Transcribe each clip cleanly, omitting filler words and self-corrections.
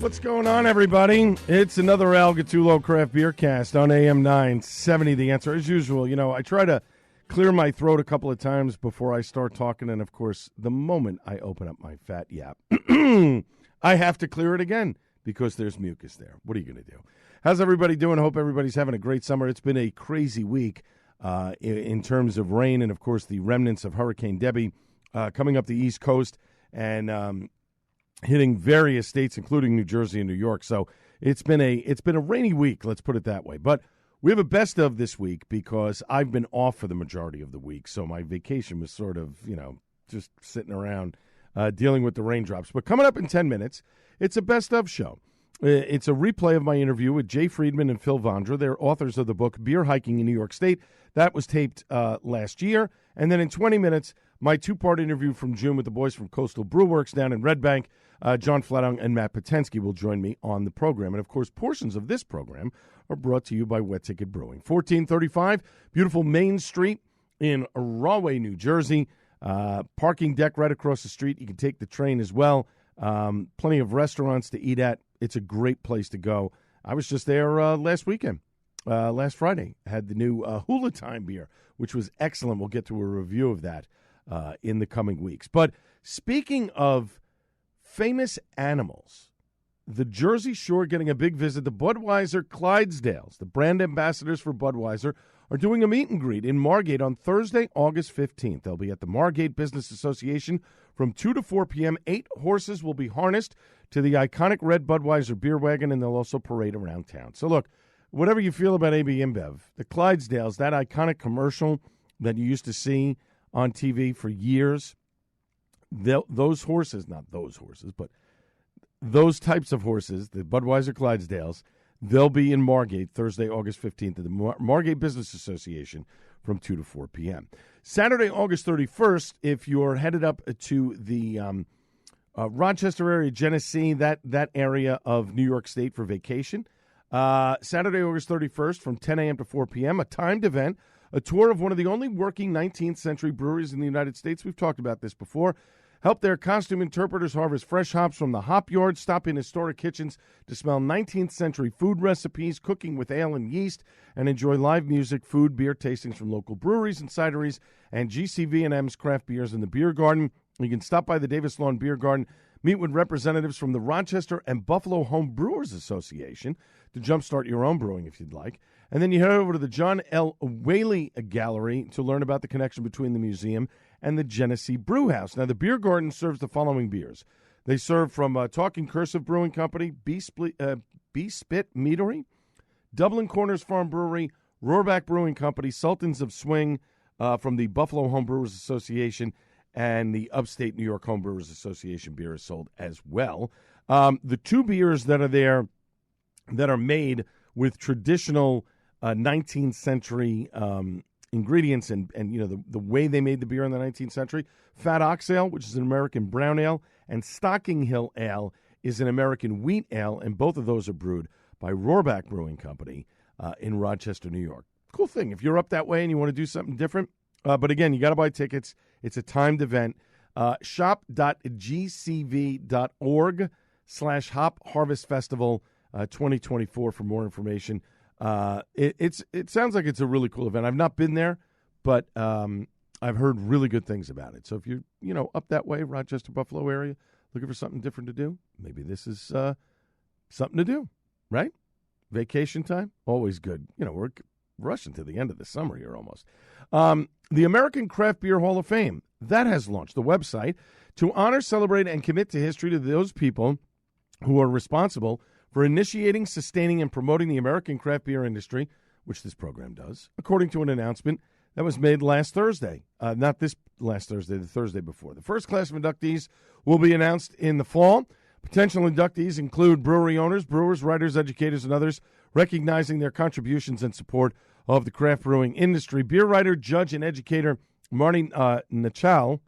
What's going on, everybody? It's another Al Gattulo Craft Beer Cast on AM 970. The Answer, as usual, I try to clear my throat a couple of times before I start talking, and of course, the moment I open up my fat yap, I have to clear it again because there's mucus there. What are you going to do? How's everybody doing? I hope everybody's having a great summer. It's been a crazy week in terms of rain and, of course, the remnants of Hurricane Debbie coming up the East Coast and hitting various states, including New Jersey and New York. So it's been a rainy week, let's put it that way. But we have a best of this week because I've been off for the majority of the week. So my vacation was sort of, just sitting around dealing with the raindrops. But coming up in 10 minutes, it's a best of show. It's a replay of my interview with Jay Friedman and Phil Vondra. They're authors of the book Beer Hiking in New York State. That was taped last year. And then in 20 minutes, my two-part interview from June with the boys from Coastal Brew Works down in Red Bank. John Flatung and Matt Potensky will join me on the program. And, of course, portions of this program are brought to you by Wet Ticket Brewing. 1435, beautiful Main Street in Rahway, New Jersey. Parking deck right across the street. You can take the train as well. Plenty of restaurants to eat at. It's a great place to go. I was just there last weekend, last Friday. I had the new Hula Time beer, which was excellent. We'll get to a review of that in the coming weeks. But speaking of famous animals, the Jersey Shore getting a big visit. The Budweiser Clydesdales, the brand ambassadors for Budweiser, are doing a meet and greet in Margate on Thursday, August 15th. They'll be at the Margate Business Association from 2 to 4 p.m. 8 horses will be harnessed to the iconic red Budweiser beer wagon, and they'll also parade around town. So look, whatever you feel about AB InBev, the Clydesdales, that iconic commercial that you used to see on TV for years, those horses, not those horses, but those types of horses, the Budweiser Clydesdales, they'll be in Margate Thursday, August 15th at the Margate Business Association from 2 to 4 p.m. Saturday, August 31st, if you're headed up to the Rochester area, Genesee, that area of New York State for vacation, Saturday, August 31st from 10 a.m. to 4 p.m., a timed event, a tour of one of the only working 19th century breweries in the United States. We've talked about this before. Help their costume interpreters harvest fresh hops from the hop yard. Stop in historic kitchens to smell 19th century food recipes, cooking with ale and yeast, and enjoy live music, food, beer tastings from local breweries and cideries, and GCV&M's craft beers in the beer garden. You can stop by the Davis Lawn Beer Garden, meet with representatives from the Rochester and Buffalo Home Brewers Association to jumpstart your own brewing if you'd like. And then you head over to the John L. Whaley Gallery to learn about the connection between the museum and the Genesee Brew House. Now, the beer garden serves the following beers. They serve from Talking Cursive Brewing Company, B-Spit Meadery, Dublin Corners Farm Brewery, Rohrback Brewing Company, Sultans of Swing from the Buffalo Home Brewers Association, and the Upstate New York Home Brewers Association beer is sold as well. The two beers that are there that are made with traditional 19th century ingredients and the way they made the beer in the 19th century. Fat Ox Ale, which is an American brown ale, and Stocking Hill Ale is an American wheat ale, and both of those are brewed by Rohrback Brewing Company in Rochester, New York. Cool thing. If you're up that way and you want to do something different, but again, you got to buy tickets. It's a timed event. shop.gcv.org/Hop Harvest Festival 2024 for more information. It sounds like it's a really cool event. I've not been there, but I've heard really good things about it. So if you're up that way, Rochester, Buffalo area, looking for something different to do, maybe this is something to do, right? Vacation time, always good. We're rushing to the end of the summer here almost. The American Craft Beer Hall of Fame, that has launched the website to honor, celebrate, and commit to history to those people who are responsible for initiating, sustaining, and promoting the American craft beer industry, which this program does, according to an announcement that was made last Thursday. Not this last Thursday, the Thursday before. The first class of inductees will be announced in the fall. Potential inductees include brewery owners, brewers, writers, educators, and others, recognizing their contributions and support of the craft brewing industry. Beer writer, judge, and educator Marty Nachal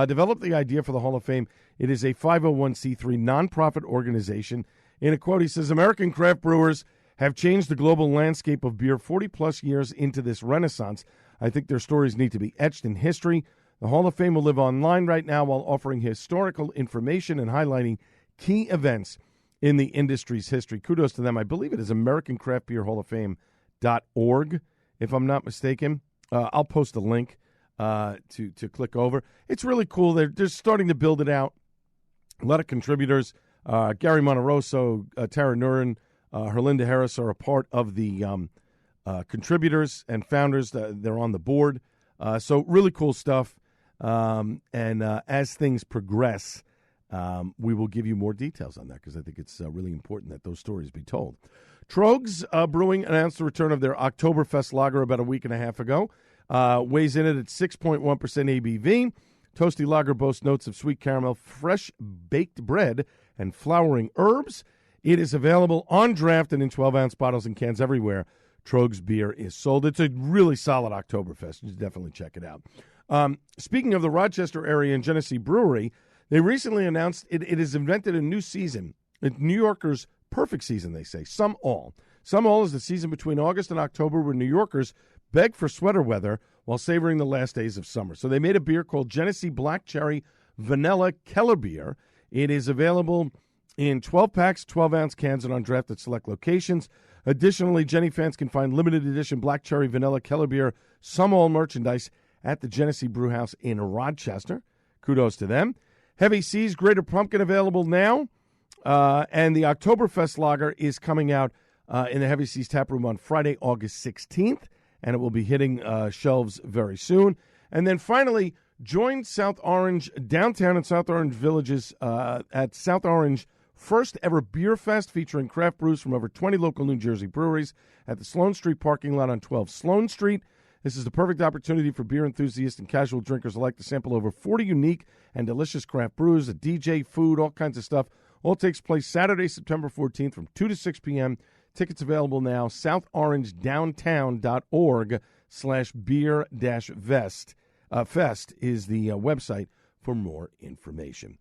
developed the idea for the Hall of Fame. It is a 501c3 nonprofit organization. In a quote, he says, American craft brewers have changed the global landscape of beer 40-plus years into this renaissance. I think their stories need to be etched in history. The Hall of Fame will live online right now while offering historical information and highlighting key events in the industry's history. Kudos to them. I believe it is American Craft Beer Hall of Fame.org, if I'm not mistaken. I'll post a link to click over. It's really cool. They're starting to build it out. A lot of contributors. Gary Monterosso, Tara Nurin, Herlinda Harris are a part of the contributors and founders. They're on the board. So really cool stuff. And as things progress, we will give you more details on that because I think it's really important that those stories be told. Trogs Brewing announced the return of their Oktoberfest lager about a week and a half ago. Weighs in it at 6.1% ABV. Toasty lager boasts notes of sweet caramel, fresh baked bread, and flowering herbs. It is available on draft and in 12-ounce bottles and cans everywhere Trogs beer is sold. It's a really solid Oktoberfest. You should definitely check it out. Speaking of the Rochester area and Genesee Brewery, they recently announced it has invented a new season. It's New Yorkers' perfect season, they say. Some All. Some All is the season between August and October where New Yorkers beg for sweater weather while savoring the last days of summer. So they made a beer called Genesee Black Cherry Vanilla Keller Beer. It is available in 12 packs, 12-ounce cans, and on draft at select locations. Additionally, Jenny fans can find limited edition Black Cherry Vanilla Keller Beer Some All merchandise at the Genesee Brew House in Rochester. Kudos to them. Heavy Seas Greater Pumpkin available now. And the Oktoberfest lager is coming out in the Heavy Seas tap room on Friday, August 16th. And it will be hitting shelves very soon. And then finally, join South Orange downtown in South Orange Villages at South Orange first ever beer fest featuring craft brews from over 20 local New Jersey breweries at the Sloan Street parking lot on 12 Sloan Street. This is the perfect opportunity for beer enthusiasts and casual drinkers alike to sample over 40 unique and delicious craft brews, a DJ, food, all kinds of stuff. All takes place Saturday, September 14th from 2 to 6 p.m. Tickets available now, southorangedowntown.org/beer-fest. Fest is the website for more information.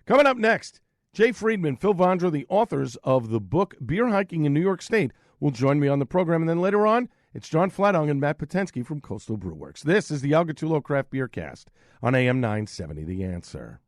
Coming up next, Jay Friedman, Phil Vondra, the authors of the book Beer Hiking in New York State, will join me on the program. And then later on, it's John Flatung and Matt Potensky from Coastal Brew Works. This is the Al Gattullo Craft Beer Cast on AM 970, The Answer.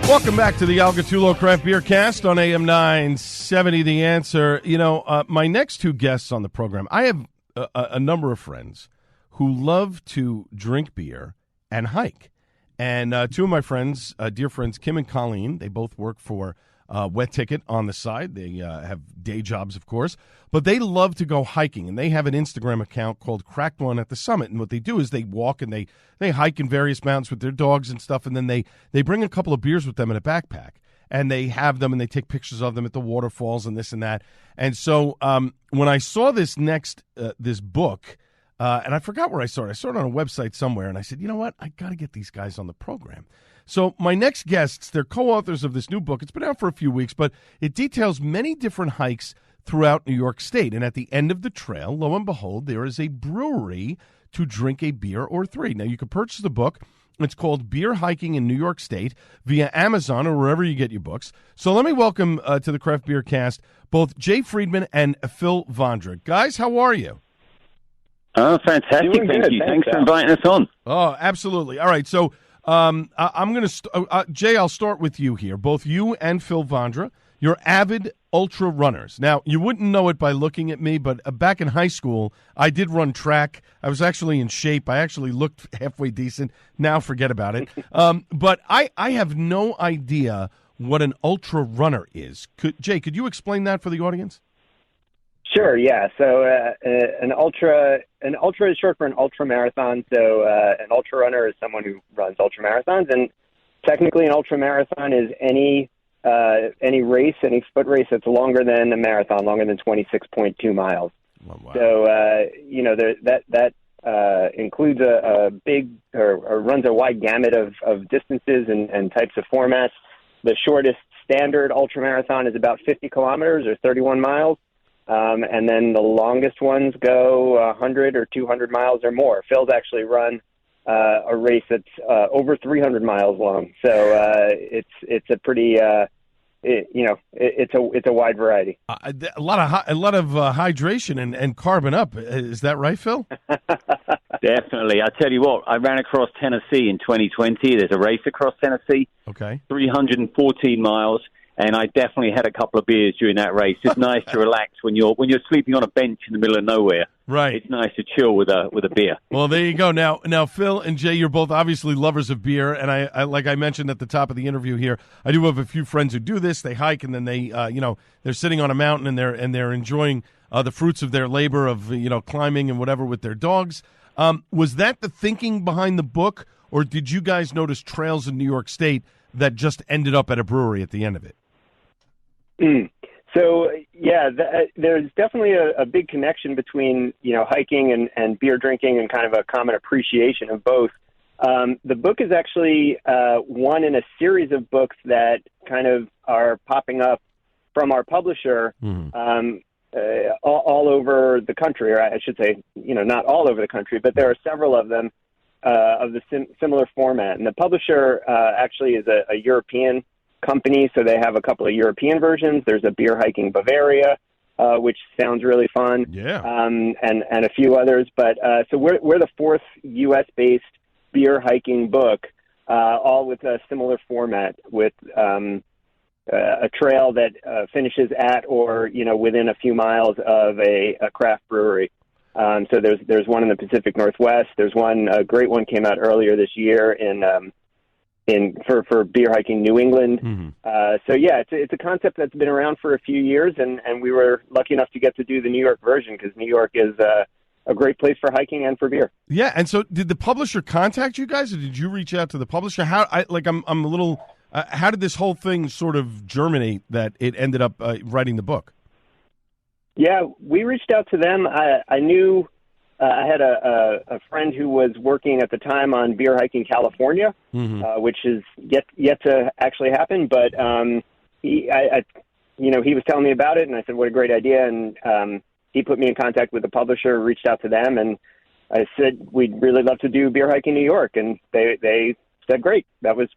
Welcome back to the Al Gattullo Craft Beer Cast on AM 970, The Answer. You know, my next two guests on the program, I have a number of friends who love to drink beer and hike. And two of my friends, dear friends, Kim and Colleen, they both work for Wet Ticket on the side. They have day jobs, of course. But they love to go hiking, and they have an Instagram account called Cracked One at the Summit. And what they do is they walk and they hike in various mountains with their dogs and stuff, and then they bring a couple of beers with them in a backpack. And they have them, and they take pictures of them at the waterfalls and this and that. And so when I saw this this book, and I forgot where I saw it. I saw it on a website somewhere, and I said, you know what? I got to get these guys on the program. So my next guests, they're co-authors of this new book. It's been out for a few weeks, but it details many different hikes throughout New York State. And at the end of the trail, lo and behold, there is a brewery to drink a beer or three. Now, you can purchase the book. It's called Beer Hiking in New York State via Amazon or wherever you get your books. So let me welcome to the Craft Beer Cast both Jay Friedman and Phil Vondra. Guys, how are you? Oh, fantastic. Thank you. Thanks for inviting us on. Oh, absolutely. All right. So I'm going to, Jay, I'll start with you here. Both you and Phil Vondra, you're avid ultra runners. Now, you wouldn't know it by looking at me, but back in high school, I did run track. I was actually in shape. I actually looked halfway decent. Now, forget about it. But I have no idea what an ultra runner is. Jay, could you explain that for the audience? Sure, yeah. So an ultra is short for an ultra marathon. So an ultra runner is someone who runs ultra marathons, and technically an ultra marathon is any race, any foot race that's longer than a marathon, longer than 26.2 miles. Oh, wow. So that includes a big or runs a wide gamut of distances and types of formats. The shortest standard ultra marathon is about 50 kilometers or 31 miles. And then the longest ones go 100 or 200 miles or more. Phil's actually run a race that's over 300 miles long. So it's a pretty it's a wide variety. A lot of hydration and carbon up. Is that right, Phil? Definitely. I tell you what, I ran across Tennessee in 2020. There's a race across Tennessee. Okay. 314 miles. And I definitely had a couple of beers during that race. It's nice to relax when you're sleeping on a bench in the middle of nowhere. Right. It's nice to chill with a beer. Well, there you go. Now, Phil and Jay, you're both obviously lovers of beer, and I like I mentioned at the top of the interview here, I do have a few friends who do this. They hike, and then they, they're sitting on a mountain and they're enjoying the fruits of their labor of climbing and whatever with their dogs. Was that the thinking behind the book, or did you guys notice trails in New York State that just ended up at a brewery at the end of it? So, yeah, there's definitely a big connection between, hiking and beer drinking and kind of a common appreciation of both. The book is actually one in a series of books that kind of are popping up from our publisher all over the country, or I should say, not all over the country, but there are several of them of the similar format. And the publisher actually is a European company, so they have a couple of European versions. There's a Beer Hiking Bavaria, which sounds really fun, and a few others. But so we're the fourth U.S.-based beer hiking book, all with a similar format, with a trail that finishes at or within a few miles of a craft brewery. So there's one in the Pacific Northwest. There's one, a great one came out earlier this year for beer hiking New England. So yeah, it's a concept that's been around for a few years, and we were lucky enough to get to do the New York version because New York is a great place for hiking and for beer. Yeah, and so did the publisher contact you guys, or did you reach out to the publisher? I'm a little. How did this whole thing sort of germinate that it ended up writing the book? Yeah, we reached out to them. I knew. I had a friend who was working at the time on Beer Hiking California, which is yet to actually happen. But he was telling me about it, and I said, "What a great idea!" And he put me in contact with the publisher, reached out to them, and I said, "We'd really love to do Beer Hiking New York," and they said, "Great." That was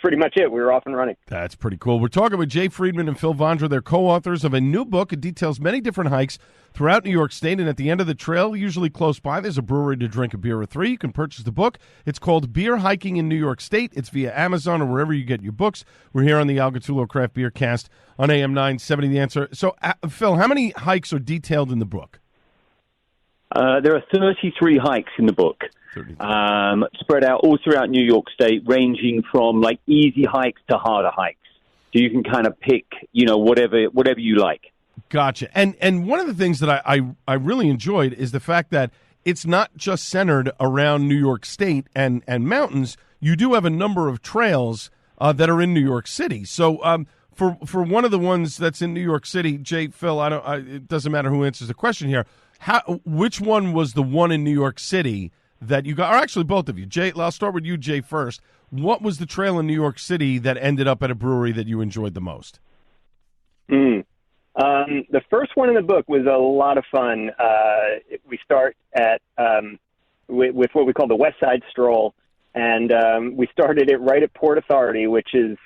pretty much it. We were off and running. That's pretty cool. We're talking with Jay Friedman and Phil Vondra. They're co-authors of a new book. It details many different hikes throughout New York State, and at the end of the trail, usually close by, there's a brewery to drink a beer or three. You can purchase the book. It's called Beer Hiking in New York State. It's via Amazon or wherever you get your books. We're here on the Al Gattullo Craft Beer Cast on AM 970 The Answer. So, Phil, how many hikes are detailed in the book? There are 33 hikes in the book, spread out all throughout New York State, ranging from like easy hikes to harder hikes. So you can kind of pick, whatever you like. Gotcha. And one of the things that I really enjoyed is the fact that it's not just centered around New York State and mountains. You do have a number of trails that are in New York City. So for one of the ones that's in New York City, Jay, Phil, it doesn't matter who answers the question here. Which one was the one in New York City that you got? Or actually, both of you. Jay, I'll start with you, Jay, first. What was the trail in New York City that ended up at a brewery that you enjoyed the most? The first one in the book was a lot of fun. We start at with what we call the West Side Stroll, and we started it right at Port Authority, which is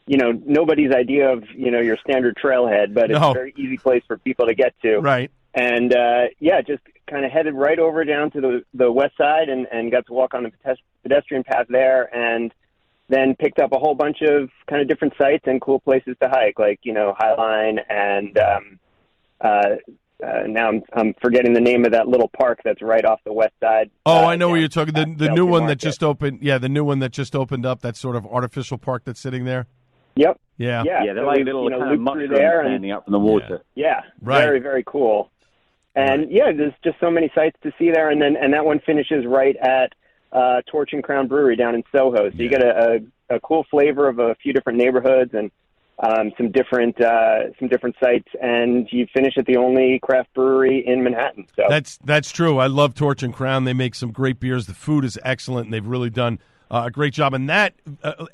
nobody's idea of your standard trailhead, but it's a very easy place for people to get to. Right. And just kind of headed right over down to the west side and got to walk on the pedestrian path there, and then picked up a whole bunch of kind of different sites and cool places to hike, like Highline and now I'm forgetting the name of that little park that's right off the west side. Oh, I know where you're talking. The new one that just opened. Yeah, the new one that just opened up. That sort of artificial park that's sitting there. Yep. Yeah. They're so like little kind of mushrooms standing up from the water. Yeah. Right. Very, very cool. And there's just so many sites to see there, and that one finishes right at Torch and Crown Brewery down in Soho. So you get a cool flavor of a few different neighborhoods and some different sites, and you finish at the only craft brewery in Manhattan. So that's true. I love Torch and Crown. They make some great beers. The food is excellent, and they've really done a great job. And that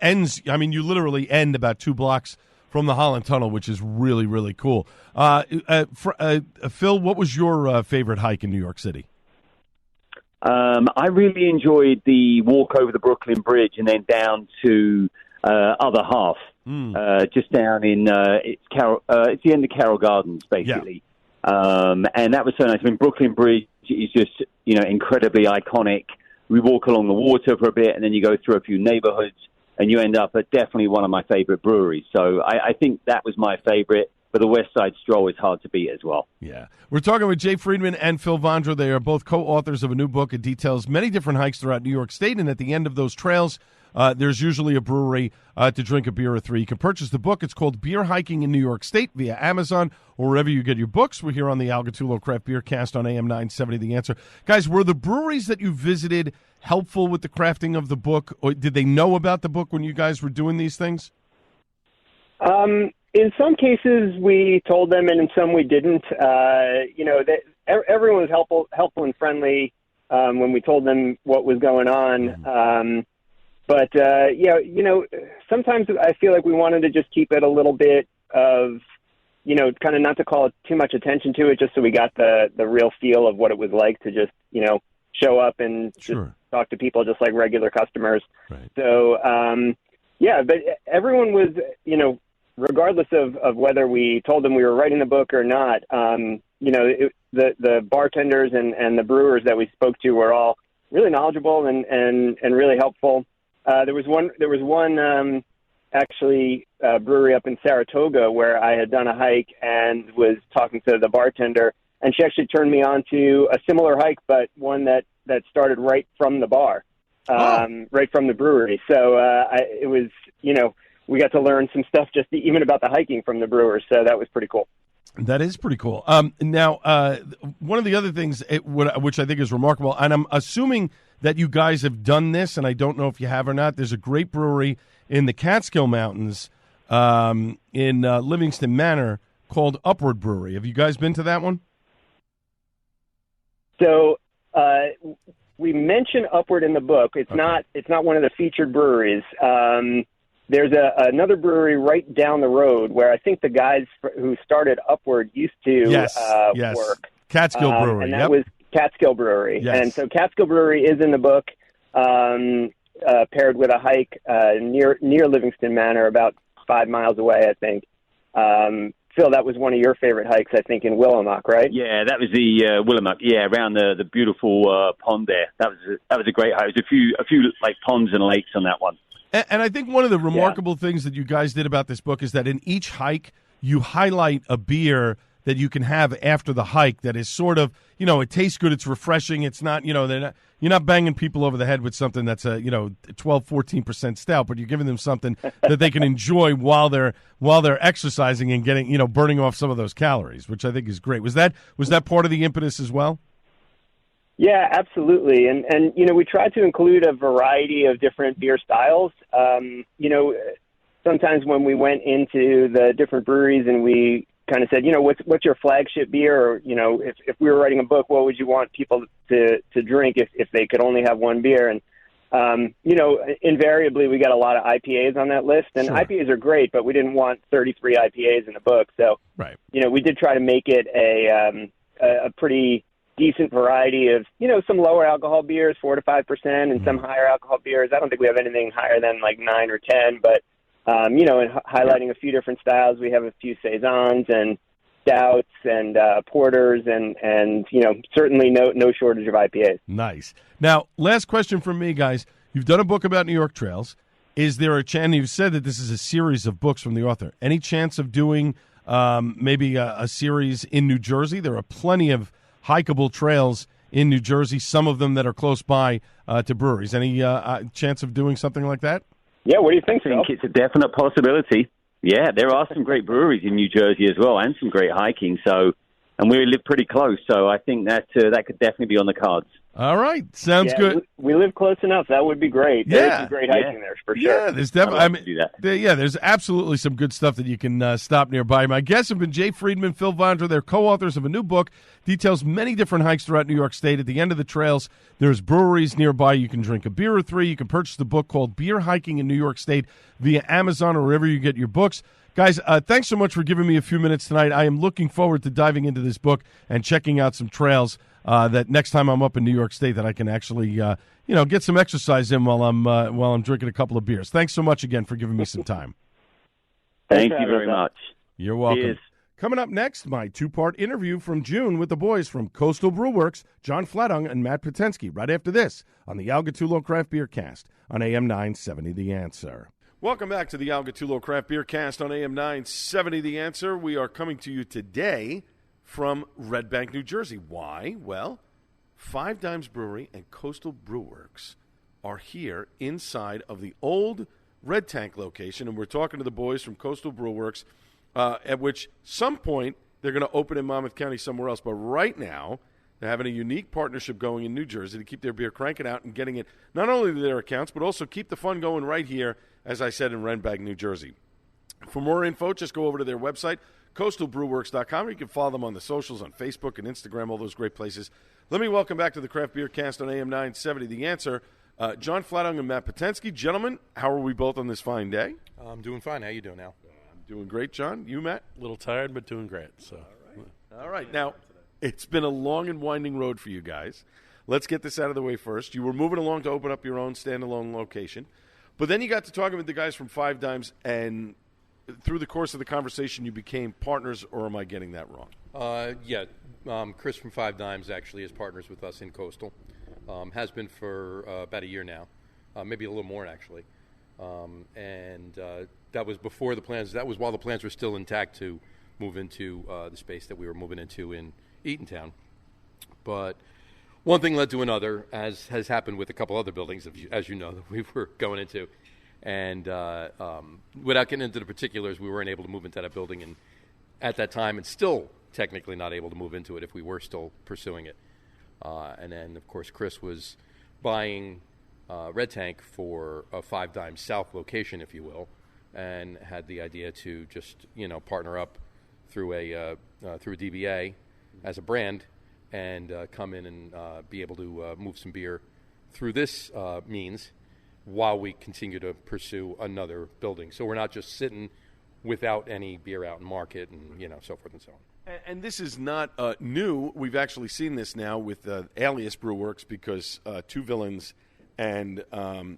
ends. I mean, you literally end about 2 blocks from the Holland Tunnel, which is really, really cool. Phil, what was your favorite hike in New York City? I really enjoyed the walk over the Brooklyn Bridge and then down to Other Half, just down in it's the end of Carroll Gardens, basically. And that was so nice. I mean, Brooklyn Bridge is just incredibly iconic. We walk along the water for a bit, and then you go through a few neighborhoods, and you end up at definitely one of my favorite breweries. So I think that was my favorite. But the West Side Stroll is hard to beat as well. Yeah. We're talking with Jay Friedman and Phil Vondra. They are both co-authors of a new book. It details many different hikes throughout New York State, and at the end of those trails, there's usually a brewery to drink a beer or three. You can purchase the book. It's called Beer Hiking in New York State via Amazon or wherever you get your books. We're here on the Al Gattullo Craft Beer Cast on AM 970 The Answer. Guys, were the breweries that you visited helpful with the crafting of the book, or did they know about the book when you guys were doing these things? In some cases, we told them, and in some we didn't. Everyone was helpful and friendly when we told them what was going on. But sometimes I feel like we wanted to just keep it a little bit of, kind of not to call too much attention to it, just so we got the real feel of what it was like to just, show up and just talk to people just like regular customers. Right. So, but everyone was, regardless of whether we told them we were writing the book or not, the bartenders and the brewers that we spoke to were all really knowledgeable and really helpful. There was one brewery up in Saratoga where I had done a hike and was talking to the bartender, and she actually turned me on to a similar hike, but one that started right from the bar, right from the brewery. So it was, we got to learn some stuff just even about the hiking from the brewers. So that was pretty cool. That is pretty cool. Now, one of the other things which I think is remarkable, and I'm assuming that you guys have done this, and I don't know if you have or not. There's a great brewery in the Catskill Mountains in Livingston Manor called Upward Brewery. Have you guys been to that one? So we mention Upward in the book. It's not one of the featured breweries. There's another brewery right down the road where I think the guys who started Upward used to work. Catskill Brewery. And that was Catskill Brewery. Yes. And so Catskill Brewery is in the book, paired with a hike near Livingston Manor, about 5 miles away, I think. Phil, that was one of your favorite hikes, I think, in Willamette, right? Yeah, that was the Willamette. Yeah, around the beautiful pond there. That was a great hike. There was a few like ponds and lakes on that one. And I think one of the remarkable things that you guys did about this book is that in each hike, you highlight a beer that you can have after the hike that is sort of, it tastes good, it's refreshing, it's not, you're not banging people over the head with something that's a, 12, 14% stout, but you're giving them something that they can enjoy while they're exercising and getting, burning off some of those calories, which I think is great. Was that part of the impetus as well? Yeah, absolutely. And we tried to include a variety of different beer styles. Sometimes when we went into the different breweries and we kind of said, what's your flagship beer? Or, if we were writing a book, what would you want people to drink if they could only have one beer? And, invariably we got a lot of IPAs on that list. And IPAs are great, but we didn't want 33 IPAs in the book. So, we did try to make it a pretty decent variety of, some lower alcohol beers, 4 to 5%, and some higher alcohol beers. I don't think we have anything higher than like 9 or 10, but, and highlighting a few different styles. We have a few saisons and stouts and porters and certainly no shortage of IPAs. Nice. Now, last question from me, guys. You've done a book about New York trails. Is there a chance, you've said that this is a series of books from the author, any chance of doing maybe a series in New Jersey? There are plenty of hikeable trails in New Jersey, some of them that are close by to breweries. Any chance of doing something like that? Yeah, what do you think, I think it's a definite possibility. Yeah, there are some great breweries in New Jersey as well, and some great hiking. And we live pretty close, so I think that could definitely be on the cards. All right, sounds good. We live close enough. That would be great. Yeah, there's some great hiking there for sure. Yeah, there's definitely. There's absolutely some good stuff that you can stop nearby. My guests have been Jay Friedman, Phil Vondra. They're co-authors of a new book, details many different hikes throughout New York State. At the end of the trails, there's breweries nearby. You can drink a beer or three. You can purchase the book called Beer Hiking in New York State via Amazon or wherever you get your books. Guys, thanks so much for giving me a few minutes tonight. I am looking forward to diving into this book and checking out some trails that next time I'm up in New York State that I can actually, get some exercise in while I'm drinking a couple of beers. Thanks so much again for giving me some time. Thank you very much. You're welcome. Cheers. Coming up next, my two-part interview from June with the boys from Coastal Brew Works, John Flatung and Matt Potensky, right after this on the Al Gattullo Craft Beer Cast on AM 970 The Answer. Welcome back to the Al Gattullo Craft Beer Cast on AM 970 The Answer. We are coming to you today from Red Bank, New Jersey. Why? Well, Five Dimes Brewery and Coastal Brew Works are here inside of the old Red Tank location, and we're talking to the boys from Coastal Brew Works, at which some point they're going to open in Monmouth County somewhere else. But right now, they're having a unique partnership going in New Jersey to keep their beer cranking out and getting it not only to their accounts, but also keep the fun going right here, as I said, in Red Bank, New Jersey. For more info, just go over to their website, coastalbrewworks.com. You can follow them on the socials, on Facebook and Instagram, all those great places. Let me welcome back to the Craft Beer Cast on AM 970 The Answer, John Flatung and Matt Potensky. Gentlemen, how are we both on this fine day? I'm doing fine. How you doing now? I'm doing great, John. You, Matt? A little tired, but doing great. So, All right. Now, it's been a long and winding road for you guys. Let's get this out of the way first. You were moving along to open up your own standalone location, but then you got to talking with the guys from Five Dimes, and through the course of the conversation, you became partners, or am I getting that wrong? Chris from Five Dimes actually is partners with us in Coastal. Has been for about a year now, maybe a little more actually. That was before the plans. That was while the plans were still intact to move into the space that we were moving into in Eatontown. But one thing led to another, as has happened with a couple other buildings, as you know, that we were going into. And without getting into the particulars, we weren't able to move into that building and at that time, and still technically not able to move into it if we were still pursuing it. And then, of course, Chris was buying Red Tank for a Five Dimes South location, if you will, and had the idea to just, partner up through a DBA as a brand and come in and be able to move some beer through this means while we continue to pursue another building. So we're not just sitting without any beer out in market and, so forth and so on. And this is not new. We've actually seen this now with Alias Brew Works because Two Villains and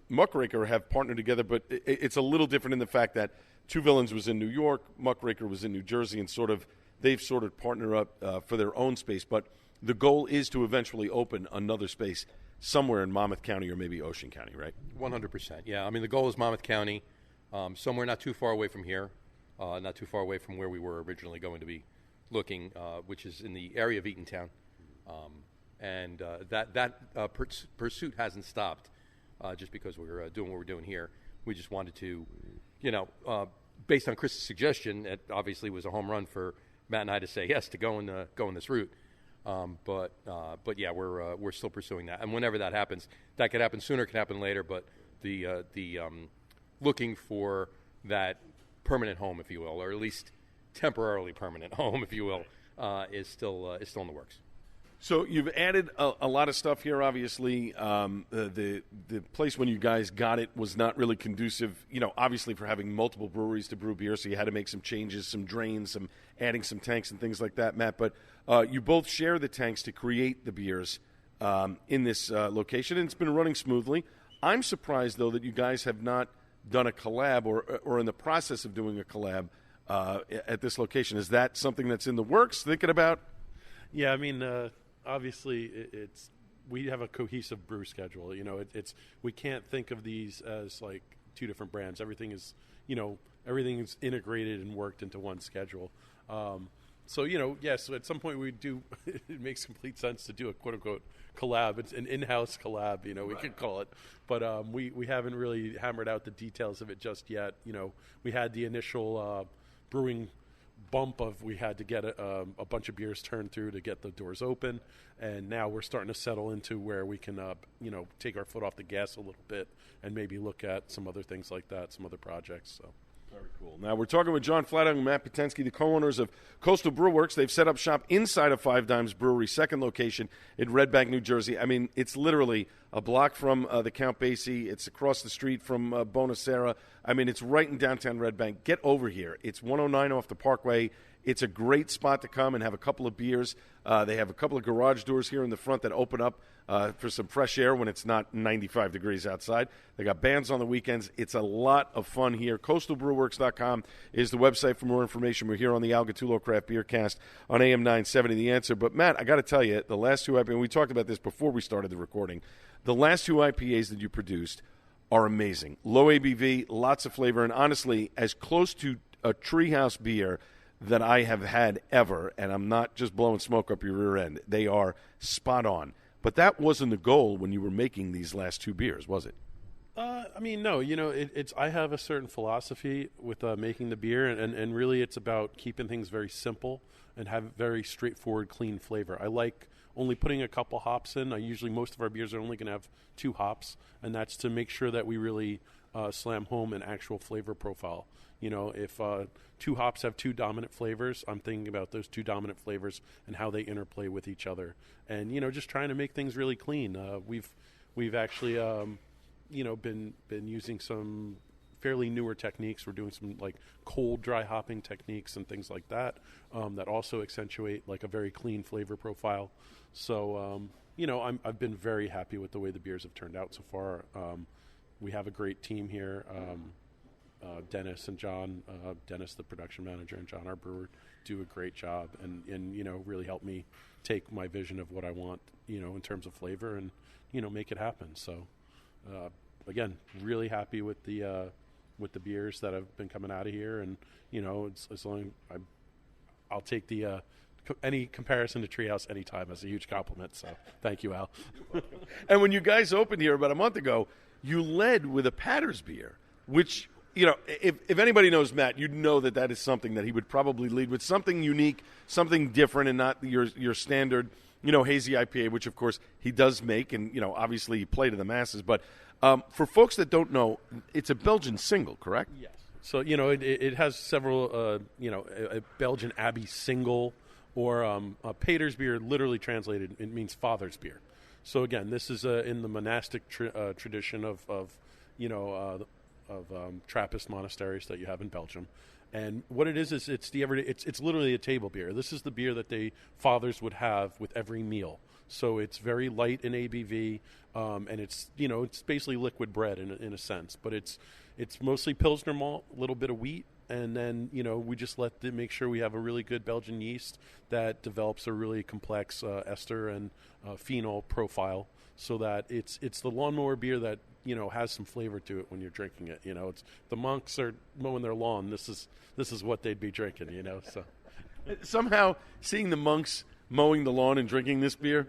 Muckraker have partnered together, but it's a little different in the fact that Two Villains was in New York, Muckraker was in New Jersey, and they've partnered up for their own space. But the goal is to eventually open another space somewhere in Monmouth County or maybe Ocean County, right? 100%, yeah. I mean, the goal is Monmouth County, somewhere not too far away from here, not too far away from where we were originally going to be looking, which is in the area of Eatontown. That pursuit hasn't stopped just because we're doing what we're doing here. We just wanted to, based on Chris's suggestion, it obviously was a home run for Matt and I to say yes to go in this route. But yeah, we're still pursuing that. And whenever that happens, that could happen sooner, could happen later. But the looking for that permanent home, if you will, or at least temporarily permanent home, if you will, is still in the works. So you've added a lot of stuff here. Obviously, the place when you guys got it was not really conducive, obviously for having multiple breweries to brew beer. So you had to make some changes, some drains, adding some tanks and things like that, Matt. But you both share the tanks to create the beers in this location, and it's been running smoothly. I'm surprised, though, that you guys have not done a collab or in the process of doing a collab at this location. Is that something that's in the works, thinking about? Yeah, I mean, obviously, we have a cohesive brew schedule. We can't think of these as like two different brands. Everything is integrated and worked into one schedule. So yes, at some point we do. It makes complete sense to do a quote unquote collab. It's an in-house collab, we could call it. But we haven't really hammered out the details of it just yet. We had the initial brewing bump of we had to get a bunch of beers turned through to get the doors open, and now we're starting to settle into where we can take our foot off the gas a little bit and maybe look at some other things like that, some other projects. So very cool. Now we're talking with John Flatung and Matt Potensky, the co-owners of Coastal Brew Works. They've set up shop inside of Five Dimes Brewery, second location in Red Bank, New Jersey. I mean, it's literally a block from the Count Basie. It's across the street from Bonacera. I mean, it's right in downtown Red Bank. Get over here. It's 109 off the Parkway. It's a great spot to come and have a couple of beers. They have a couple of garage doors here in the front that open up for some fresh air when it's not 95 degrees outside. They got bands on the weekends. It's a lot of fun here. CoastalBrewWorks.com is the website for more information. We're here on the Al Gattullo Craft Beer Cast on AM 970, The Answer. But, Matt, I got to tell you, the last two IPAs, we talked about this before we started the recording, the last two IPAs that you produced are amazing. Low ABV, lots of flavor, and honestly, as close to a Treehouse beer that I have had ever, and I'm not just blowing smoke up your rear end. They are spot on. But that wasn't the goal when you were making these last two beers, was it? I mean, no. It's I have a certain philosophy with making the beer, and really it's about keeping things very simple and have very straightforward, clean flavor. I like only putting a couple hops in. Most of our beers are only going to have 2 hops, and that's to make sure that we really slam home an actual flavor profile. If 2 hops have 2 dominant flavors, I'm thinking about those 2 dominant flavors and how they interplay with each other. And, just trying to make things really clean. We've actually, been using some fairly newer techniques. We're doing some, cold dry hopping techniques and things like that that also accentuate, a very clean flavor profile. So, I've been very happy with the way the beers have turned out so far. We have a great team here. Dennis and John, Dennis, the production manager, and John, our brewer, do a great job and really help me take my vision of what I want, in terms of flavor and, make it happen. So, again, really happy with the beers that have been coming out of here. And, it's, as long as I'll take the, any comparison to Treehouse anytime as a huge compliment. So thank you, Al. And when you guys opened here about a month ago, you led with a Patter's beer, which, if anybody knows Matt, you'd know that is something that he would probably lead with, something unique, something different, and not your standard, hazy IPA, which, of course, he does make, and, obviously he play to the masses. But for folks that don't know, it's a Belgian single, correct? Yes. So, it has several, a Belgian Abbey single, or a Pater's beer, literally translated, it means father's beer. So, again, this is in the monastic tradition of Trappist monasteries that you have in Belgium. And what it is it's it's literally a table beer. This is the beer that fathers would have with every meal. So it's very light in ABV, and it's basically liquid bread in a sense. But it's mostly Pilsner malt, a little bit of wheat, and then we just make sure we have a really good Belgian yeast that develops a really complex ester and phenol profile, so that it's the lawnmower beer that has some flavor to it when you're drinking it. It's the monks are mowing their lawn. This is what they'd be drinking. So somehow seeing the monks mowing the lawn and drinking this beer,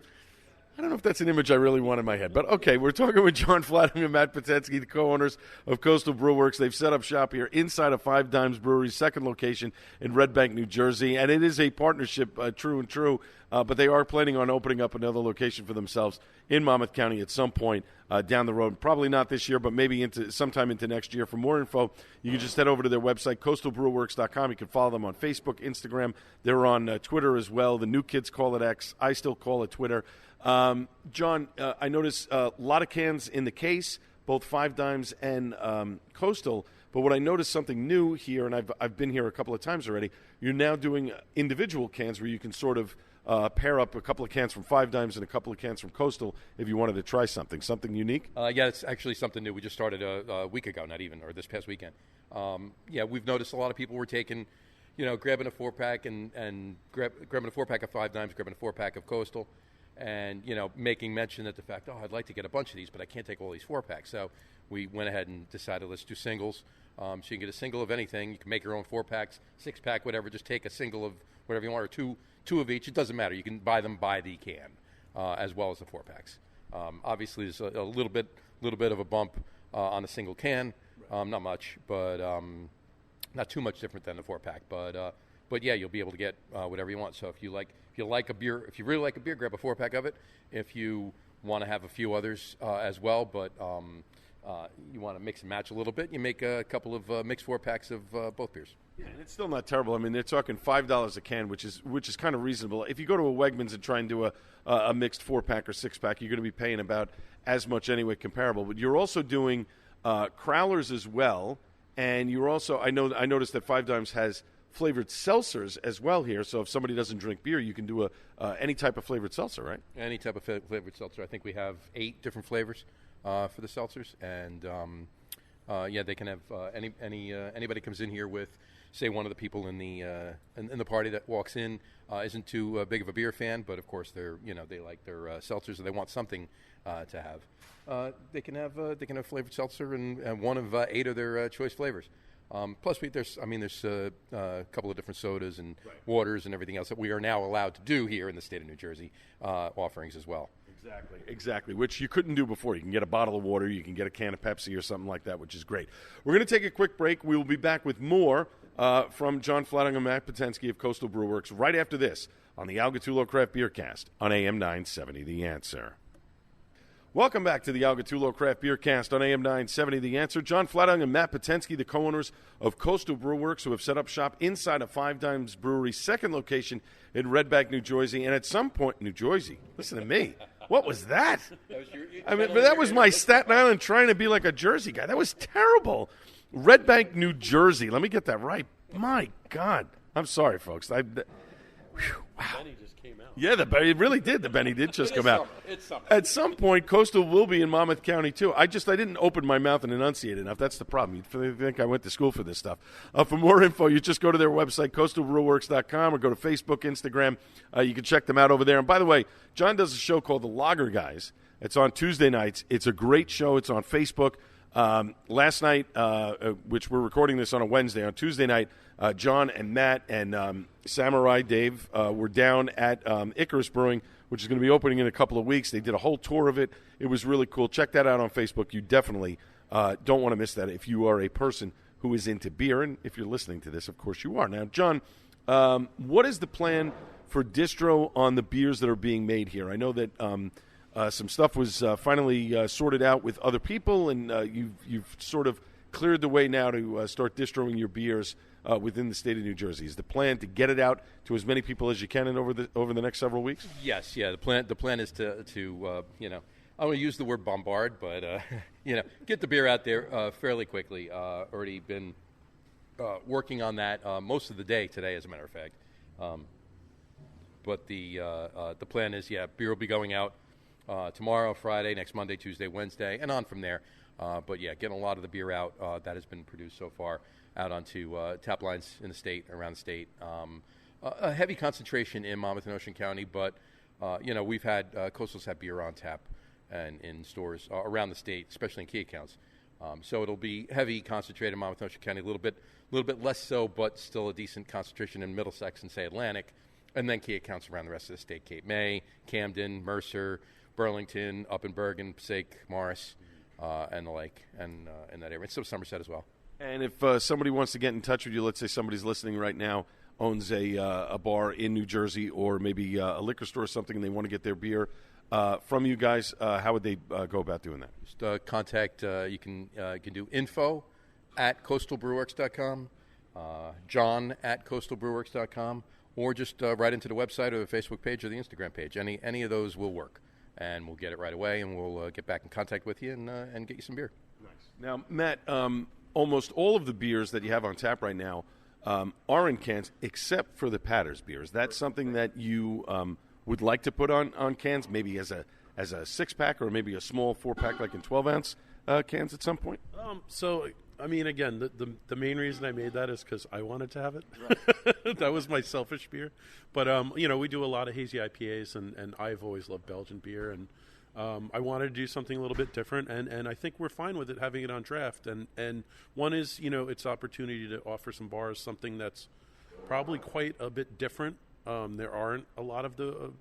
I don't know if that's an image I really want in my head. But okay, we're talking with John Flatting and Matt Patensky, the co-owners of Coastal Brewworks. They've set up shop here inside of Five Dimes Brewery's second location in Red Bank, New Jersey, and it is a partnership, true and true. But they are planning on opening up another location for themselves in Monmouth County at some point down the road. Probably not this year, but maybe sometime into next year. For more info, you can just head over to their website, coastalbrewworks.com. You can follow them on Facebook, Instagram. They're on Twitter as well. The new kids call it X. I still call it Twitter. John, I noticed a lot of cans in the case, both Five Dimes and Coastal. But what I noticed something new here, and I've been here a couple of times already, you're now doing individual cans where you can sort of pair up a couple of cans from Five Dimes and a couple of cans from Coastal if you wanted to try something unique. Yeah, it's actually something new. We just started a week ago, or this past weekend. We've noticed a lot of people were taking, grabbing a 4-pack and grabbing a 4-pack of Five Dimes, grabbing a 4-pack of Coastal, and, making mention that the fact, I'd like to get a bunch of these, but I can't take all these 4-packs. So we went ahead and decided let's do singles. So you can get a single of anything. You can make your own 4-packs, 6-pack, whatever. Just take a single of whatever you want, or two of each. It doesn't matter. You can buy them by the can, as well as the 4-packs. Obviously, there's a little bit of a bump on the single can. Not much, but not too much different than the 4-pack. But yeah, you'll be able to get whatever you want. So if you like a beer, if you really like a beer, grab a 4-pack of it. If you want to have a few others as well, but you want to mix and match a little bit, you make a couple of mixed 4-packs of both beers. Yeah, and it's still not terrible. I mean, they're talking $5 a can, which is kind of reasonable. If you go to a Wegmans and try and do a mixed 4-pack or 6-pack, you're going to be paying about as much anyway, comparable. But you're also doing crowlers as well, and you're also I noticed that Five Dimes has flavored seltzers as well here. So if somebody doesn't drink beer, you can do any type of flavored seltzer, right? Any type of flavored seltzer. I think we have 8 different flavors for the seltzers, and they can have anybody comes in here with, say, one of the people in the party that walks in isn't too big of a beer fan, but of course they like their seltzers and they want something to have. They can have flavored seltzer and one of 8 of their choice flavors. Plus, there's a couple of different sodas and waters and everything else that we are now allowed to do here in the state of New Jersey, offerings as well. Exactly, which you couldn't do before. You can get a bottle of water, you can get a can of Pepsi or something like that, which is great. We're going to take a quick break. We will be back with more from John Flatting and Matt Patensky of Coastal Brew Works right after this on the Al Gattullo Craft Beer Cast on AM 970 The Answer. Welcome back to the Al Gattullo Craft Beer Cast on AM 970 The Answer. John Flatting and Matt Patensky, the co-owners of Coastal Brew Works, who have set up shop inside of Five Dimes Brewery's second location in Red Bank, New Jersey. And at some point, New Jersey, listen to me. What was that? That was my Staten Island trying to be like a Jersey guy. That was terrible. Red Bank, New Jersey. Let me get that right. My God. I'm sorry, folks. Wow. Benny just came out. Yeah, it really did. The Benny did just come out. It's something. At some point, Coastal will be in Monmouth County, too. I didn't open my mouth and enunciate enough. That's the problem. You think I went to school for this stuff. For more info, you just go to their website, coastalbrewworks.com, or go to Facebook, Instagram. You can check them out over there. And by the way, John does a show called The Lager Guys. It's on Tuesday nights. It's a great show. It's on Facebook. Last night, which we're recording this on a Wednesday, on Tuesday night, John and Matt and Samurai Dave were down at Icarus Brewing, which is going to be opening in a couple of weeks. They did a whole tour of it. It was really cool. Check that out on Facebook. You definitely don't want to miss that if you are a person who is into beer. And if you're listening to this, of course you are. Now, John, what is the plan for distro on the beers that are being made here? I know that some stuff was finally sorted out with other people, and you've sort of cleared the way now to start distroing your beers within the state of New Jersey. Is the plan to get it out to as many people as you can over the next several weeks? Yes, yeah. The plan is to I don't want to use the word bombard, but get the beer out there fairly quickly. Already been working on that most of the day today, as a matter of fact. But the plan is, beer will be going out tomorrow, Friday, next Monday, Tuesday, Wednesday, and on from there. But getting a lot of the beer out that has been produced so far out onto tap lines in the state, around the state. A heavy concentration in Monmouth and Ocean County, but we've had Coastal's had beer on tap and in stores around the state, especially in key accounts. So it'll be heavy concentrated in Monmouth and Ocean County, a little bit less so, but still a decent concentration in Middlesex and say Atlantic, and then key accounts around the rest of the state: Cape May, Camden, Mercer, Burlington, up in Bergen, Passaic, Morris, and the like, and in that area. And so Somerset as well. And if somebody wants to get in touch with you, let's say somebody's listening right now, owns a bar in New Jersey or maybe a liquor store or something, and they want to get their beer from you guys, how would they go about doing that? Just contact, you can do info@coastalbrewworks.com, john@coastalbrewworks.com, or just right into the website or the Facebook page or the Instagram page. Any of those will work, and we'll get it right away, and we'll get back in contact with you and get you some beer. Nice. Now, Matt, almost all of the beers that you have on tap right now are in cans, except for the Patters beer. Is that something that you would like to put on cans, maybe as a 6-pack or maybe a small 4-pack like in 12-ounce cans at some point? Again, the main reason I made that is because I wanted to have it. Right. That was my selfish beer. But, we do a lot of hazy IPAs, and I've always loved Belgian beer. And I wanted to do something a little bit different, and I think we're fine with it, having it on draft. And one is, it's opportunity to offer some bars something that's probably quite a bit different. There aren't a lot of the,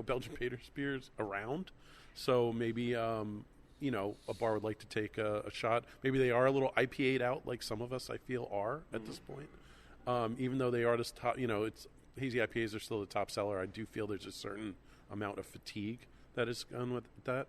Belgian Pater's beers around. So maybe, a bar would like to take a shot. Maybe they are a little IPA'd out, like some of us, I feel, are at this point. Even though they are the top, it's hazy IPAs are still the top seller. I do feel there's a certain amount of fatigue that is gone with that.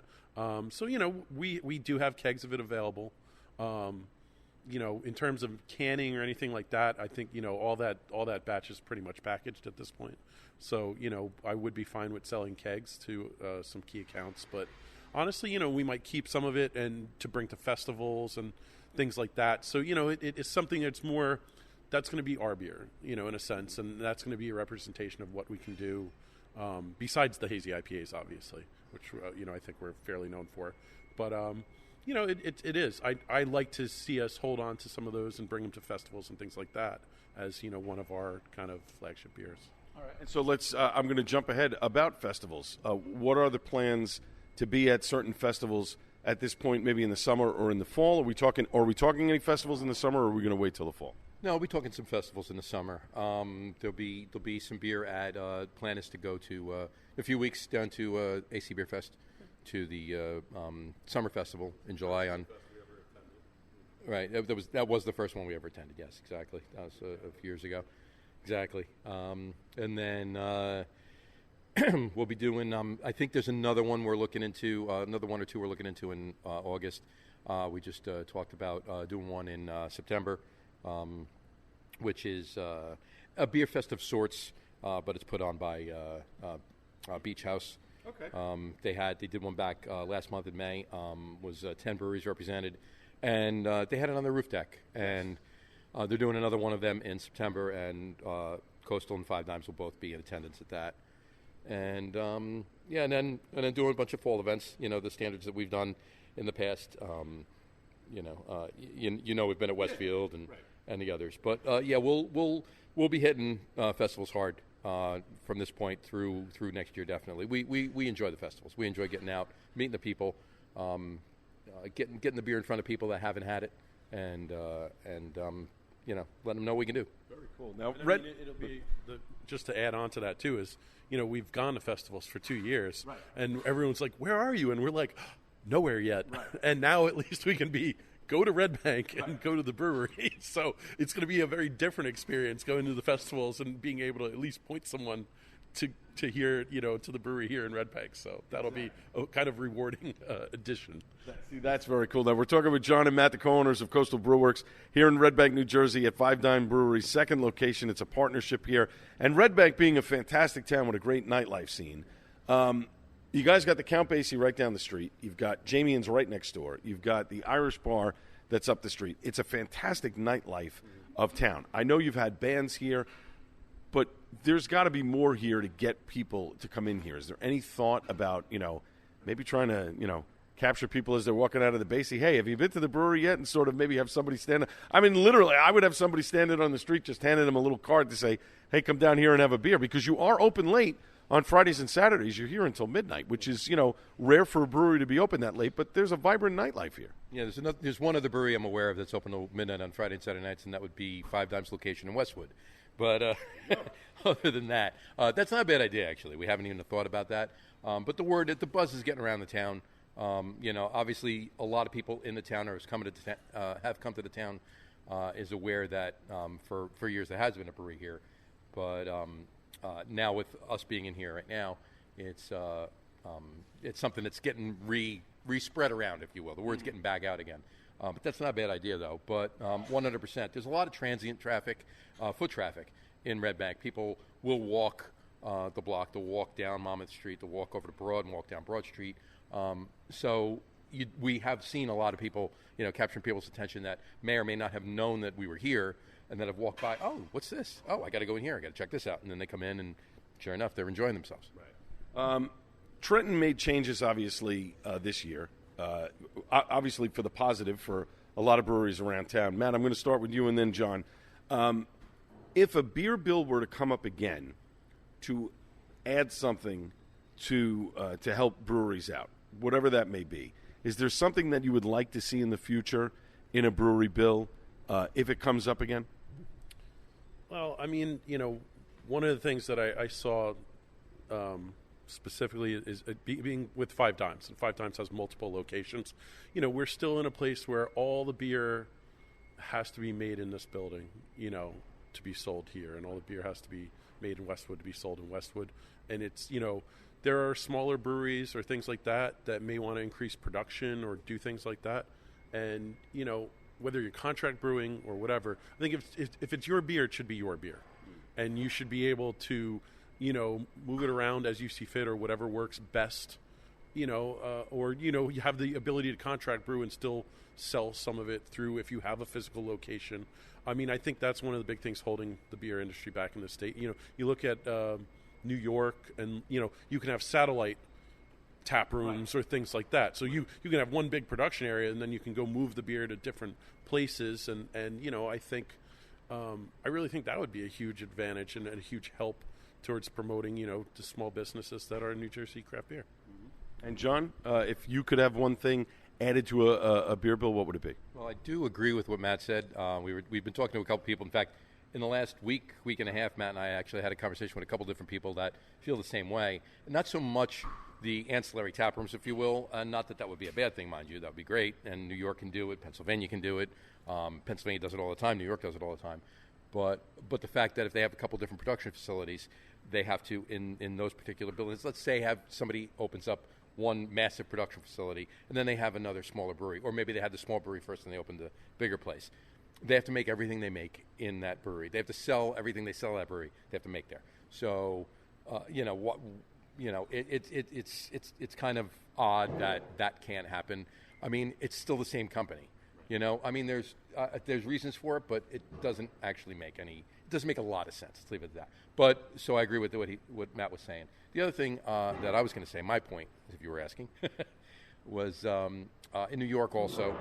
We do have kegs of it available. In terms of canning or anything like that, I think, all that batch is pretty much packaged at this point. So, I would be fine with selling kegs to some key accounts. But honestly, we might keep some of it and to bring to festivals and things like that. So, it is something that's more that's going to be our beer, in a sense, and that's going to be a representation of what we can do, besides the hazy IPAs, obviously, which I think we're fairly known for. But it is. I like to see us hold on to some of those and bring them to festivals and things like that as one of our kind of flagship beers. All right. And so let's. I'm going to jump ahead about festivals. What are the plans to be at certain festivals at this point? Maybe in the summer or in the fall. Are we talking any festivals in the summer, or are we going to wait till the fall? No, we'll be talking some festivals in the summer. There'll be some beer at. Plan is to go to a few weeks down to AC Beer Fest, to the summer festival in July on. Right, that was the first one we ever attended. Yes, exactly. That was a few years ago. Exactly. And then we'll be doing, I think there's another one we're looking into, another one or two we're looking into in August. We just talked about doing one in September, which is a beer fest of sorts, but it's put on by Beach House. Okay. They did one back last month in May, was 10 breweries represented, and they had it on their roof deck. And they're doing another one of them in September, and Coastal and Five Dimes will both be in attendance at that. And and then doing a bunch of fall events. The standards that we've done in the past. We've been at Westfield and the others. But we'll be hitting festivals hard from this point through next year. Definitely, we enjoy the festivals. We enjoy getting out, meeting the people, getting the beer in front of people that haven't had it, and let them know what we can do. Very cool. Now, it'll be just to add on to that too is we've gone to festivals for 2 years, right, and everyone's like, "Where are you?" And we're like, "Nowhere yet." Right. And now at least we can go to Red Bank and go to the brewery. So it's going to be a very different experience going to the festivals and being able to at least point someone to hear, to the brewery here in Red Bank. So that'll be a kind of rewarding addition. See, that's very cool. Now, we're talking with John and Matt, the co-owners of Coastal Brewworks here in Red Bank, New Jersey at Five Dime Brewery's second location. It's a partnership here. And Red Bank being a fantastic town with a great nightlife scene. You guys got the Count Basie right down the street. You've got Jamie's right next door. You've got the Irish Bar that's up the street. It's a fantastic nightlife of town. I know you've had bands here, but there's got to be more here to get people to come in here. Is there any thought about, maybe trying to, capture people as they're walking out of the Basie? Hey, have you been to the brewery yet? And sort of maybe have somebody stand. I mean, literally, I would have somebody standing on the street just handing them a little card to say, hey, come down here and have a beer, because you are open late on Fridays and Saturdays. You're here until midnight, which is, rare for a brewery to be open that late, but there's a vibrant nightlife here. Yeah, there's one other brewery I'm aware of that's open till midnight on Friday and Saturday nights, and that would be Five Dimes location in Westwood. But other than that, that's not a bad idea, actually. We haven't even thought about that. But the buzz is getting around the town. Obviously, a lot of people in the town have come to the town, is aware that for years there has been a brewery here. But now with us being in here right now, it's something that's getting re-spread around, if you will. The word's getting back out again. But that's not a bad idea, though. But 100%. There's a lot of transient traffic, foot traffic in Red Bank. People will walk the block. They'll walk down Monmouth Street. They'll walk over to Broad and walk down Broad Street. So we have seen a lot of people, capturing people's attention that may or may not have known that we were here, and then have walked by. Oh, what's this? Oh, I got to go in here. I got to check this out. And then they come in, and sure enough, they're enjoying themselves. Right. Trenton made changes, obviously, this year. Obviously for the positive for a lot of breweries around town. Matt, I'm going to start with you and then John. If a beer bill were to come up again to add something to help breweries out, whatever that may be, is there something that you would like to see in the future in a brewery bill if it comes up again? Well, I mean, one of the things that I saw specifically is being with Five Dimes, and Five Dimes has multiple locations. We're still in a place where all the beer has to be made in this building, to be sold here, and all the beer has to be made in Westwood to be sold in Westwood. And it's, there are smaller breweries or things like that may want to increase production or do things like that. And, whether you're contract brewing or whatever, I think if it's your beer, it should be your beer. And you should be able to, move it around as you see fit or whatever works best or you have the ability to contract brew and still sell some of it through if you have a physical location. I mean, I think that's one of the big things holding the beer industry back in the state. You look at New York, and you can have satellite tap rooms or things like that. So you can have one big production area, and then you can go move the beer to different places. And I think I really think that would be a huge advantage and a huge help towards promoting the small businesses that are New Jersey craft beer. And John, if you could have one thing added to a beer bill, what would it be? Well, I do agree with what Matt said. We've been talking to a couple people. In fact, in the last week and a half, Matt and I actually had a conversation with a couple different people that feel the same way. And not so much the ancillary tap rooms, if you will. Not that would be a bad thing, mind you. That would be great. And New York can do it. Pennsylvania can do it. Pennsylvania does it all the time. New York does it all the time. But the fact that if they have a couple different production facilities, they have to, in those particular buildings, let's say have somebody opens up one massive production facility, and then they have another smaller brewery. Or maybe they had the small brewery first and they opened the bigger place. They have to make everything they make in that brewery. They have to sell everything they sell at that brewery. They have to make there. So, it's kind of odd that can't happen. I mean, it's still the same company. I mean, there's reasons for it, but it doesn't actually make any. It doesn't make a lot of sense. Let's leave it at that. But so I agree with what Matt was saying. The other thing that I was going to say, my point, if you were asking, was in New York also,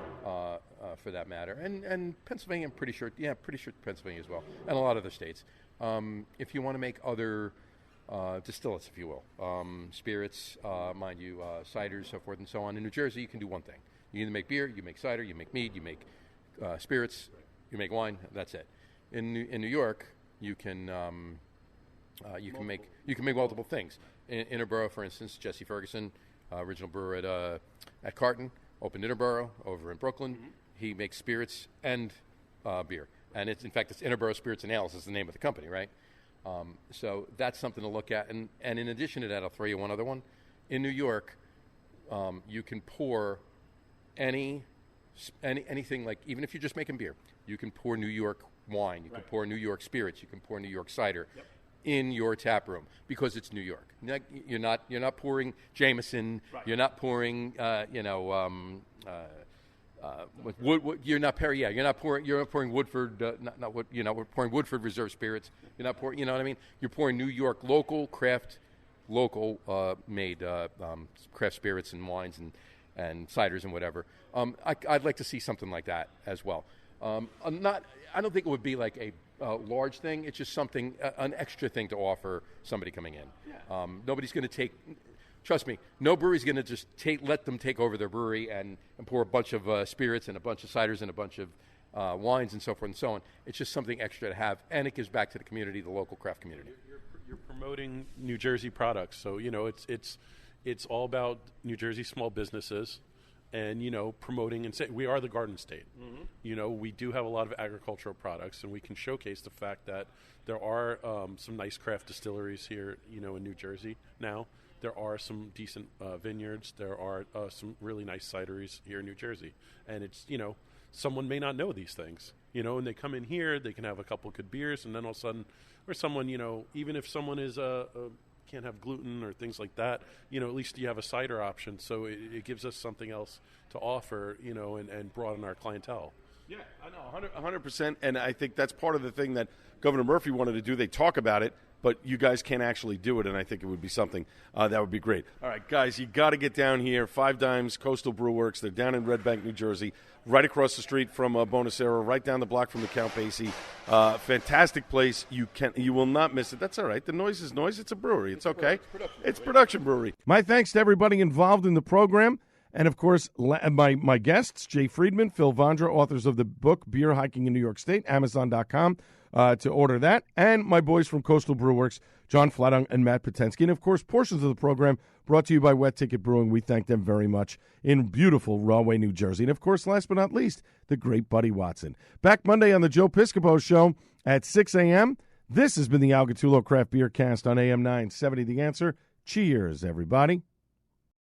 for that matter, and Pennsylvania. I'm pretty sure Pennsylvania as well, and a lot of other states. If you want to make other distillates, if you will, spirits, mind you, ciders, so forth and so on. In New Jersey, you can do one thing. You either make beer, you make cider, you make mead, you make spirits, you make wine. That's it. In New York, you can make multiple things. In Interborough, for instance, Jesse Ferguson, original brewer at Carton, opened Interborough over in Brooklyn. Mm-hmm. He makes spirits and beer, and it's Interborough Spirits and Ales is the name of the company, right? So that's something to look at. And in addition to that, I'll throw you one other one. In New York, you can pour anything, like even if you're just making beer, you can pour New York wine, you can pour New York spirits, you can pour New York cider in your tap room because it's New York. You're not pouring Jameson, you're not pouring you're pouring Woodford, we're pouring Woodford Reserve spirits. You're not pouring, you know what I mean? You're pouring New York local made craft spirits and wines and ciders and whatever. I'd like to see something like that as well. I don't think it would be like a large thing. It's just something, an extra thing to offer somebody coming in. Yeah. Nobody's going to take. Trust me, no brewery's going to just let them take over their brewery and pour a bunch of spirits and a bunch of ciders and a bunch of wines and so forth and so on. It's just something extra to have, and it gives back to the community, the local craft community. You're promoting New Jersey products, so it's all about New Jersey small businesses, and promoting and saying we are the Garden State. Mm-hmm. We do have a lot of agricultural products, and we can showcase the fact that there are some nice craft distilleries here, in New Jersey now. There are some decent vineyards. There are some really nice cideries here in New Jersey. And it's, someone may not know these things, and they come in here, they can have a couple good beers, and then all of a sudden, or someone, even if someone is can't have gluten or things like that, at least you have a cider option. So it gives us something else to offer, and broaden our clientele. Yeah, I know, 100%. And I think that's part of the thing that Governor Murphy wanted to do. They talk about it, but you guys can't actually do it, and I think it would be something that would be great. All right, guys, you got to get down here. 5 Dimes Coastal Brew Works. They're down in Red Bank, New Jersey, right across the street from Bonacera, right down the block from the Count Basie. Fantastic place. You will not miss it. That's all right. The noise is noise. It's a brewery. It's okay. It's production brewery. My thanks to everybody involved in the program. And, of course, my guests, Jay Friedman, Phil Vondra, authors of the book Beer Hiking in New York State, Amazon.com to order that. And my boys from Coastal Brew Works, John Flatung and Matt Potensky. And, of course, portions of the program brought to you by Wet Ticket Brewing. We thank them very much in beautiful Rahway, New Jersey. And, of course, last but not least, the great Buddy Watson. Back Monday on the Joe Piscopo Show at 6 a.m. This has been the Al Gattullo Craft Beer Cast on AM 970 The Answer. Cheers, everybody.